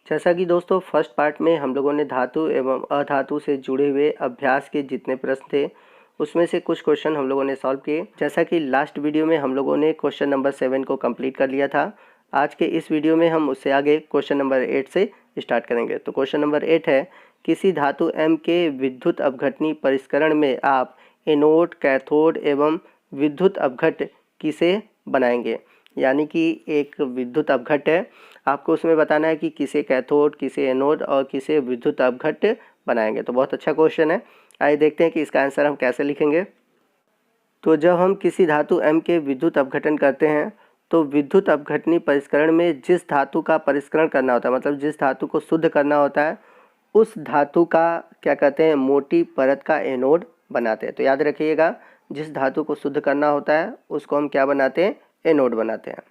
जैसा कि दोस्तों फर्स्ट पार्ट में हम लोगों ने धातु एवं अधातु से जुड़े हुए अभ्यास के जितने प्रश्न थे उसमें से कुछ क्वेश्चन हम लोगों ने सॉल्व किए। जैसा कि लास्ट वीडियो में हम लोगों ने क्वेश्चन नंबर 7 को कंप्लीट कर लिया था। आज के इस वीडियो में हम उससे आगे क्वेश्चन नंबर 8 से स्टार्ट करेंगे। तो क्वेश्चन नंबर 8 है, किसी धातु M के विद्युत अपघटनी परिष्करण में आप एनोड, कैथोड एवं विद्युत अपघट किसे बनाएंगे। यानी कि एक विद्युत अपघट है, आपको उसमें बताना है कि किसे कैथोड, किसे एनोड और किसे विद्युत अपघट बनाएंगे। तो बहुत अच्छा क्वेश्चन है। आइए देखते हैं कि इसका आंसर हम कैसे लिखेंगे। तो जब हम किसी धातु M के विद्युत अपघटन करते हैं तो विद्युत अपघटनी परिष्करण में जिस धातु का परिष्करण करना होता है, मतलब जिस धातु को शुद्ध करना होता है, उस धातु का क्या कहते हैं, मोटी परत का एनोड बनाते हैं। तो याद रखिएगा, जिस धातु को शुद्ध करना होता है उसको हम क्या बनाते हैं, एनोड बनाते हैं।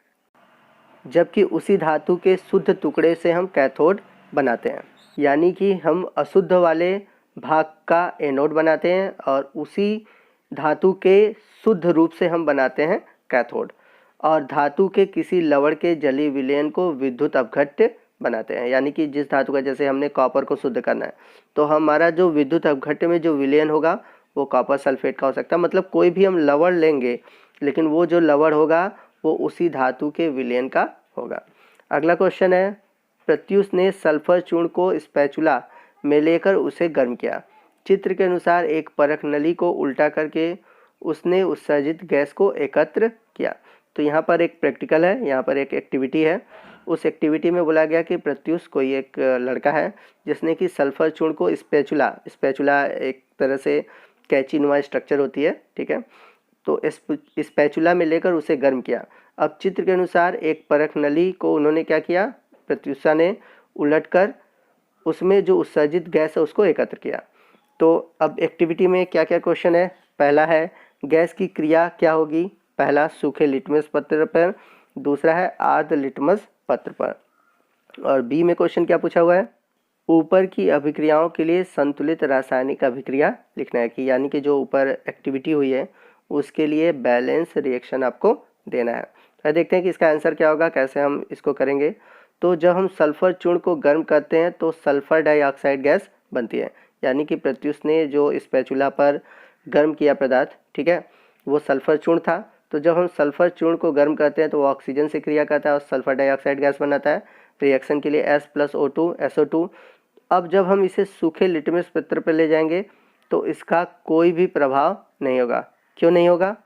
जबकि उसी धातु के शुद्ध टुकड़े से हम कैथोड बनाते हैं। यानी कि हम अशुद्ध वाले भाग का एनोड बनाते हैं और उसी धातु के शुद्ध रूप से हम बनाते हैं कैथोड। और धातु के किसी लवण के जलीय विलयन को विद्युत अपघट्ट बनाते हैं। यानी कि जिस धातु का, जैसे हमने कॉपर को शुद्ध करना है तो हमारा जो विद्युत अपघट्ट में जो विलयन होगा वो कॉपर सल्फेट का हो सकता है। मतलब कोई भी हम लवण लेंगे लेकिन वो जो लवण होगा वो उसी धातु के विलयन का होगा। अगला क्वेश्चन है, प्रत्युष ने सल्फर चूर्ण को स्पैचुला में लेकर उसे गर्म किया। चित्र के अनुसार एक परख नली को उल्टा करके उसने उत्सर्जित गैस को एकत्र किया। तो यहाँ पर एक प्रैक्टिकल है, यहाँ पर एक एक्टिविटी है। उस एक्टिविटी में बोला गया कि प्रत्युष कोई एक लड़का है जिसने कि सल्फर चूर्ण को स्पैचुला एक तरह से कैंची नुमा स्ट्रक्चर होती है, ठीक है, तो स्पैचुला में लेकर उसे गर्म किया। अब चित्र के अनुसार एक परख नली को उन्होंने क्या किया, प्रत्युषा ने उलटकर उसमें जो उत्सर्जित गैस है उसको एकत्र किया। तो अब एक्टिविटी में क्या क्या क्वेश्चन है। पहला है, गैस की क्रिया क्या होगी। पहला, सूखे लिटमस पत्र पर। दूसरा है आर्द्र लिटमस पत्र पर। और बी में क्वेश्चन क्या पूछा हुआ है, ऊपर की अभिक्रियाओं के लिए संतुलित रासायनिक अभिक्रिया लिखना है। कि यानी कि जो ऊपर एक्टिविटी हुई है उसके लिए बैलेंस रिएक्शन आपको देना है। तो देखते हैं कि इसका आंसर क्या होगा, कैसे हम इसको करेंगे। तो जब हम सल्फर चूर्ण को गर्म करते हैं तो सल्फर डाइऑक्साइड गैस बनती है। यानी कि प्रत्युष ने जो स्पैचुला पर गर्म किया पदार्थ, ठीक है, वो सल्फर चूर्ण था। तो जब हम सल्फर चूर्ण को गर्म करते हैं तो वो ऑक्सीजन से क्रिया करता है और सल्फर डाइऑक्साइड गैस बनाता है। रिएक्शन के लिए S+O2 SO2। अब जब हम इसे सूखे लिटमस पत्र पर ले जाएंगे तो इसका कोई भी प्रभाव नहीं होगा। क्यों नहीं होगा,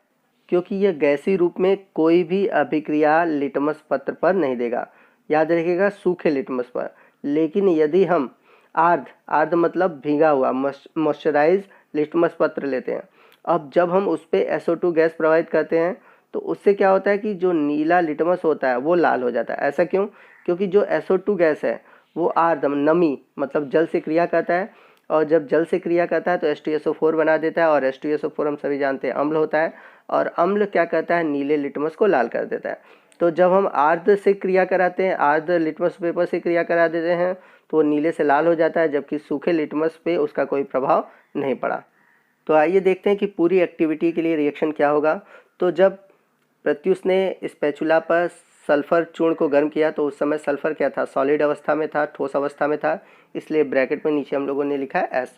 क्योंकि यह गैसीय रूप में कोई भी अभिक्रिया लिटमस पत्र पर नहीं देगा। याद रखिएगा, सूखे लिटमस पर। लेकिन यदि हम आर्द्र मतलब भीगा हुआ मॉइस्चराइज लिटमस पत्र लेते हैं, अब जब हम उस पर SO2 गैस प्रवाहित करते हैं तो उससे क्या होता है कि जो नीला लिटमस होता है वो लाल हो जाता है। ऐसा क्यों, क्योंकि जो SO2 गैस है वो आर्द्र नमी मतलब जल से क्रिया करता है और जब जल से क्रिया करता है तो H2SO4 बना देता है और H2SO4 हम सभी जानते हैं अम्ल होता है और अम्ल क्या करता है, नीले लिटमस को लाल कर देता है। तो जब हम आर्द्र से क्रिया कराते हैं, आर्द्र लिटमस पेपर से क्रिया करा देते हैं तो वो नीले से लाल हो जाता है, जबकि सूखे लिटमस पे उसका कोई प्रभाव नहीं पड़ा। तो आइए देखते हैं कि पूरी एक्टिविटी के लिए रिएक्शन क्या होगा। तो जब प्रत्युष ने स्पैचुला पर सल्फर चूर्ण को गर्म किया तो उस समय सल्फर क्या था, सॉलिड अवस्था में था, ठोस अवस्था में था, इसलिए ब्रैकेट में नीचे हम लोगों ने लिखा है S।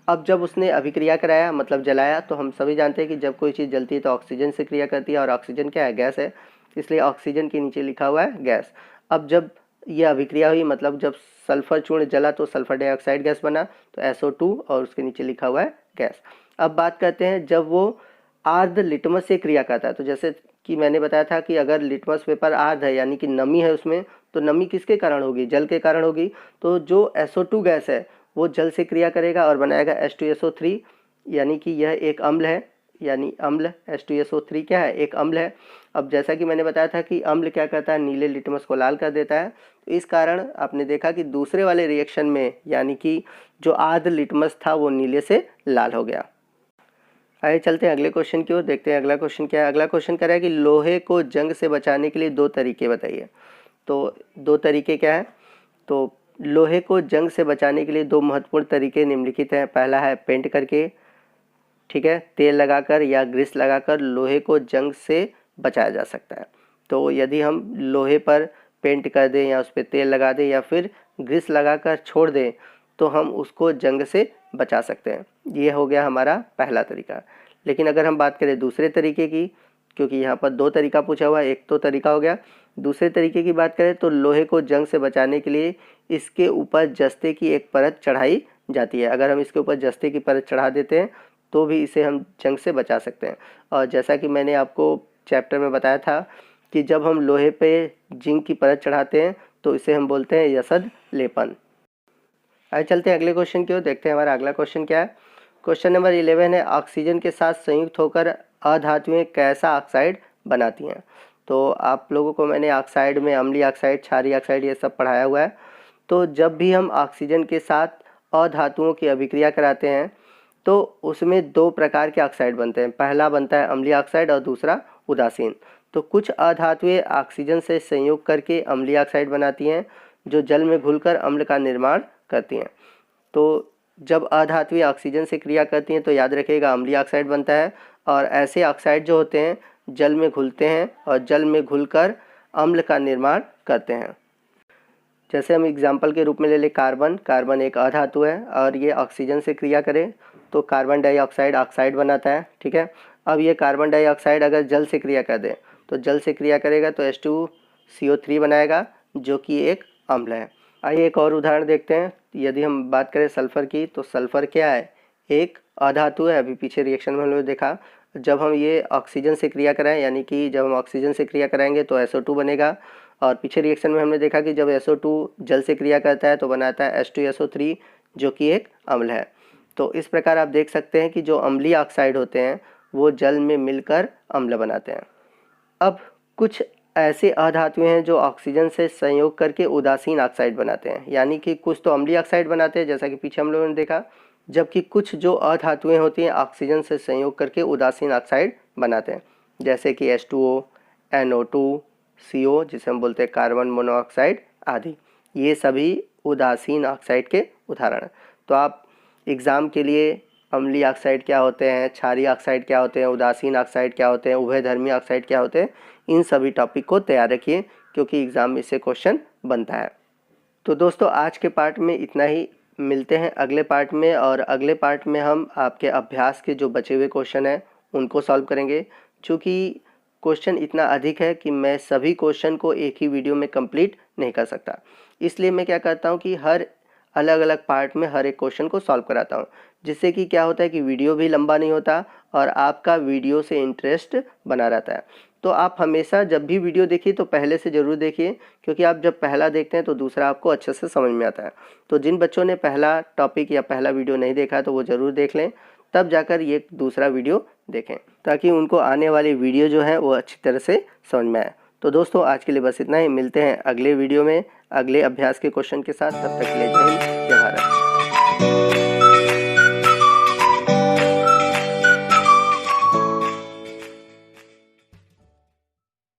अब जब उसने अभिक्रिया कराया मतलब जलाया, तो हम सभी जानते हैं कि जब कोई चीज़ जलती है तो ऑक्सीजन से क्रिया करती है और ऑक्सीजन क्या है, गैस है, इसलिए ऑक्सीजन के नीचे लिखा हुआ है गैस। अब जब यह अभिक्रिया हुई मतलब जब सल्फर चूर्ण जला तो सल्फर डाइऑक्साइड गैस बना, तो SO2 और उसके नीचे लिखा हुआ है गैस। अब बात करते हैं जब वो आर्द्र लिटमस से क्रिया करता है। तो जैसे कि मैंने बताया था कि अगर लिटमस पेपर आर्द्र है यानी कि नमी है उसमें, तो नमी किसके कारण होगी, जल के कारण होगी। तो जो SO2 गैस है वो जल से क्रिया करेगा और बनाएगा H2SO3, यानी कि यह एक अम्ल है, यानी अम्ल H2SO3 क्या है, एक अम्ल है। अब जैसा कि मैंने बताया था कि अम्ल क्या करता है, नीले लिटमस को लाल कर देता है। तो इस कारण आपने देखा कि दूसरे वाले रिएक्शन में यानी कि जो आर्द्र लिटमस था वो नीले से लाल हो गया। आइए चलते हैं अगले क्वेश्चन की ओर, देखते हैं अगला क्वेश्चन क्या है। अगला क्वेश्चन कह रहा है कि लोहे को जंग से बचाने के लिए 2 तरीके बताइए। तो 2 तरीके क्या है, तो लोहे को जंग से बचाने के लिए 2 महत्वपूर्ण तरीके निम्नलिखित हैं। पहला है पेंट करके, ठीक है, तेल लगाकर या ग्रीस लगाकर लोहे को जंग से बचाया जा सकता है। तो यदि हम लोहे पर पेंट कर दें या उस पर तेल लगा दें या फिर ग्रीस लगाकर छोड़ दें तो हम उसको जंग से बचा सकते हैं। ये हो गया हमारा पहला तरीका। लेकिन अगर हम बात करें दूसरे तरीके की, क्योंकि यहाँ पर 2 तरीका पूछा हुआ है, एक तो तरीका हो गया, दूसरे तरीके की बात करें तो लोहे को जंग से बचाने के लिए इसके ऊपर जस्ते की एक परत चढ़ाई जाती है। अगर हम इसके ऊपर जस्ते की परत चढ़ा देते हैं तो भी इसे हम जंग से बचा सकते हैं। और जैसा कि मैंने आपको चैप्टर में बताया था कि जब हम लोहे पे जिंक की परत चढ़ाते हैं तो इसे हम बोलते हैं यसद लेपन। आइए चलते हैं अगले क्वेश्चन की ओर, देखते हैं हमारा अगला क्वेश्चन क्या है। क्वेश्चन नंबर 11 है, ऑक्सीजन के साथ संयुक्त होकर अधातुएं कैसा ऑक्साइड बनाती हैं। तो आप लोगों को मैंने ऑक्साइड में अम्लीय ऑक्साइड, क्षारीय ऑक्साइड ये सब पढ़ाया हुआ है। तो जब भी हम ऑक्सीजन के साथ अधातुओं की अभिक्रिया कराते हैं तो उसमें 2 प्रकार के ऑक्साइड बनते हैं। पहला बनता है अम्लीय ऑक्साइड और दूसरा उदासीन। तो कुछ अधातुएं ऑक्सीजन से संयोग करके अम्लीय ऑक्साइड बनाती हैं जो जल में घुलकर अम्ल का निर्माण करती हैं। तो जब अधातुएं ऑक्सीजन से क्रिया करती हैं तो याद रखिएगा अम्लीय ऑक्साइड बनता है, और ऐसे ऑक्साइड जो होते हैं जल में घुलते हैं और जल में घुलकर अम्ल का निर्माण करते हैं। जैसे हम एग्जाम्पल के रूप में ले लें कार्बन। कार्बन एक अधातु है और ये ऑक्सीजन से क्रिया करे तो कार्बन डाइऑक्साइड ऑक्साइड बनाता है, ठीक है। अब ये कार्बन डाइऑक्साइड अगर जल से क्रिया कर दे तो जल से क्रिया करेगा तो H2CO3 बनाएगा जो कि एक अम्ल है। आइए एक और उदाहरण देखते हैं। यदि हम बात करें सल्फ़र की तो सल्फ़र क्या है, एक अधातु है। अभी पीछे रिएक्शन में हमने देखा जब हम ये ऑक्सीजन से क्रिया कराएं, यानी कि जब हम ऑक्सीजन से क्रिया कराएंगे तो SO2 बनेगा, और पीछे रिएक्शन में हमने देखा कि जब SO2 जल से क्रिया करता है तो बनाता है H2SO3 जो कि एक अम्ल है। तो इस प्रकार आप देख सकते हैं कि जो अम्लीय ऑक्साइड होते हैं वो जल में मिलकर अम्ल बनाते हैं। अब कुछ ऐसे अधातुएं हैं जो ऑक्सीजन से संयोग करके उदासीन ऑक्साइड बनाते हैं, यानी कि कुछ तो अम्लीय ऑक्साइड बनाते हैं जैसा कि पीछे हम लोगों ने देखा, जबकि कुछ जो अधातुएं होती हैं ऑक्सीजन से संयोग करके उदासीन ऑक्साइड बनाते हैं, जैसे कि H2O, NO2, CO जिसे हम बोलते हैं कार्बन मोनोऑक्साइड आदि। ये सभी उदासीन ऑक्साइड के उदाहरण हैं। तो आप एग्ज़ाम के लिए अम्लीय ऑक्साइड क्या होते हैं, क्षारीय ऑक्साइड क्या होते हैं, उदासीन ऑक्साइड क्या होते हैं, उभयधर्मी ऑक्साइड क्या होते हैं, इन सभी टॉपिक को तैयार रखिए क्योंकि एग्ज़ाम में से क्वेश्चन बनता है। तो दोस्तों आज के पार्ट में इतना ही, मिलते हैं अगले पार्ट में, और अगले पार्ट में हम आपके अभ्यास के जो बचे हुए क्वेश्चन हैं उनको सॉल्व करेंगे। चूँकि क्वेश्चन इतना अधिक है कि मैं सभी क्वेश्चन को एक ही वीडियो में कंप्लीट नहीं कर सकता, इसलिए मैं क्या करता हूँ कि हर अलग अलग पार्ट में हर एक क्वेश्चन को सॉल्व कराता हूँ, जिससे कि क्या होता है कि वीडियो भी लंबा नहीं होता और आपका वीडियो से इंटरेस्ट बना रहता है। तो आप हमेशा जब भी वीडियो देखिए तो पहले से ज़रूर देखिए, क्योंकि आप जब पहला देखते हैं तो दूसरा आपको अच्छे से समझ में आता है। तो जिन बच्चों ने पहला टॉपिक या पहला वीडियो नहीं देखा तो वो ज़रूर देख लें, तब जाकर ये दूसरा वीडियो देखें ताकि उनको आने वाली वीडियो जो है वो अच्छी तरह से समझ में आए। तो दोस्तों आज के लिए बस इतना ही, मिलते हैं अगले वीडियो में अगले अभ्यास के क्वेश्चन के साथ। तब तक के लिए जय हिंद, जय भारत।